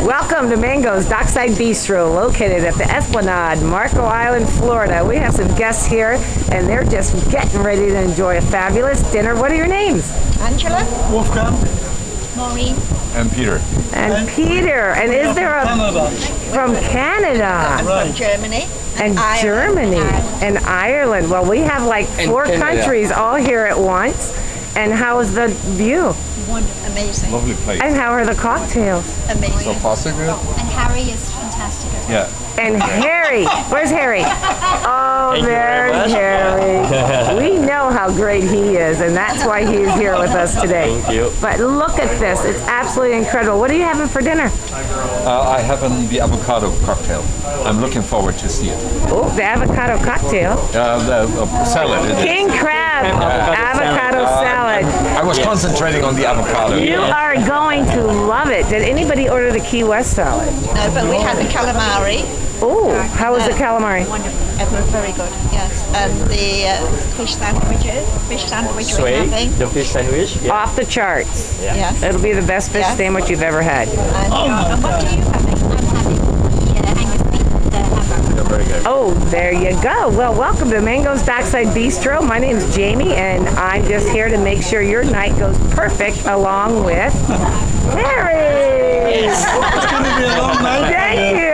Welcome to Mango's Dockside Bistro, located at the Esplanade, Marco Island, Florida. We have some guests here, and they're just getting ready to enjoy a fabulous dinner. What are your names? Angela, Wolfgang, Maureen, and Peter. And Peter. And is there a... Canada. From Canada. I'm from Germany. And Ireland, Germany. And Ireland. Well, we have like four countries all here at once. And how is the view? Wonderful, amazing, Lovely place. And how are the cocktails? amazing. So far, so good. And Harry is fantastic. Yeah. And Harry, where's Harry? Oh, there's Harry. We know how great he is, and that's why he is here with us today. Thank you. But look at this, it's absolutely incredible. What are you having for dinner? I have the avocado cocktail. I'm looking forward to see it. Oh, the avocado cocktail. The salad. It is. King crab avocado salad. I was concentrating on the avocado. You are going to love it. Did anybody order the Key West salad? No, but we had the calamari. Oh, how was the calamari? It was very good, yes. And the fish sandwich we're Sweet, having. the fish sandwich. Yeah. Off the charts. Yes. It'll be the best fish Yes. sandwich you've ever had. And what are you having? I'm having Angus beef, the hamburger. Very good. Oh, there you go. Well, welcome to Mango's Dockside Bistro. My name's Jamie, and I'm just here to make sure your night goes perfect along with Harry. It's going to be a long night. Thank you.